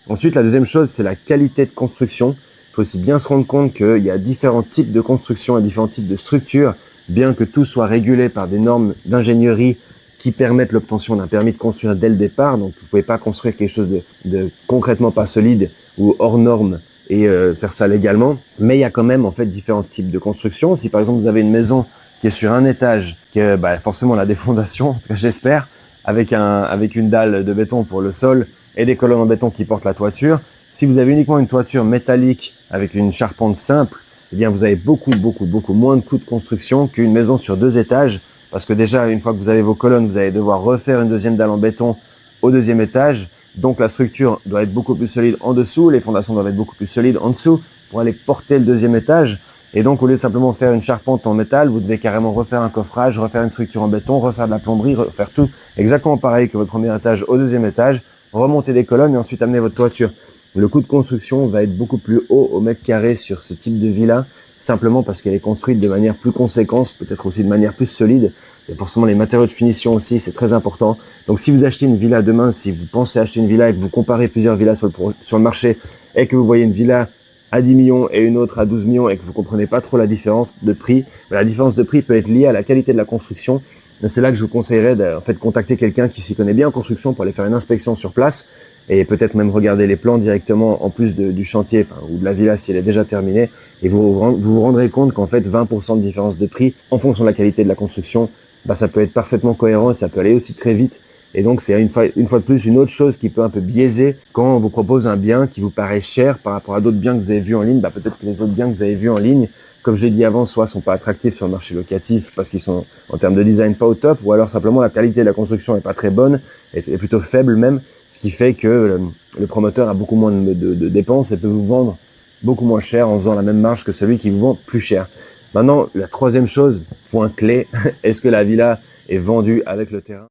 Ensuite, la deuxième chose, c'est la qualité de construction. Il faut aussi bien se rendre compte qu'il y a différents types de construction et différents types de structures, bien que tout soit régulé par des normes d'ingénierie qui permettent l'obtention d'un permis de construire dès le départ. Donc, vous pouvez pas construire quelque chose de concrètement pas solide ou hors norme et faire ça légalement. Mais il y a quand même en fait différents types de construction. Si par exemple vous avez une maison qui est sur un étage, que forcément la des fondations, en tout cas j'espère, avec une dalle de béton pour le sol et des colonnes en béton qui portent la toiture. Si vous avez uniquement une toiture métallique avec une charpente simple, eh bien vous avez beaucoup moins de coûts de construction qu'une maison sur 2 étages, parce que déjà une fois que vous avez vos colonnes, vous allez devoir refaire une deuxième dalle en béton au 2e étage. Donc la structure doit être beaucoup plus solide en dessous, les fondations doivent être beaucoup plus solides en dessous pour aller porter le 2e étage. Et donc au lieu de simplement faire une charpente en métal, vous devez carrément refaire un coffrage, refaire une structure en béton, refaire de la plomberie, refaire tout exactement pareil que votre 1er étage au 2e étage, remonter des colonnes et ensuite amener votre toiture. Le coût de construction va être beaucoup plus haut au mètre carré sur ce type de villa, simplement parce qu'elle est construite de manière plus conséquente, peut-être aussi de manière plus solide. Et forcément les matériaux de finition aussi, c'est très important. Donc si vous achetez une villa demain, si vous pensez acheter une villa et que vous comparez plusieurs villas sur le marché et que vous voyez une villa à 10 millions et une autre à 12 millions et que vous comprenez pas trop la différence de prix, la différence de prix peut être liée à la qualité de la construction. C'est là que je vous conseillerais de contacter quelqu'un qui s'y connaît bien en construction pour aller faire une inspection sur place et peut-être même regarder les plans directement en plus du chantier ou de la villa si elle est déjà terminée, et vous vous rendrez compte qu'en fait 20% de différence de prix en fonction de la qualité de la construction, ça peut être parfaitement cohérent et ça peut aller aussi très vite. Et donc c'est une fois de plus une autre chose qui peut un peu biaiser quand on vous propose un bien qui vous paraît cher par rapport à d'autres biens que vous avez vus en ligne. Peut-être que les autres biens que vous avez vus en ligne, comme je l'ai dit avant, soit sont pas attractifs sur le marché locatif parce qu'ils sont en termes de design pas au top, ou alors simplement la qualité de la construction est pas très bonne, est plutôt faible même, ce qui fait que le promoteur a beaucoup moins de dépenses et peut vous vendre beaucoup moins cher en faisant la même marge que celui qui vous vend plus cher. Maintenant, la troisième chose, point clé, est-ce que la villa est vendue avec le terrain ?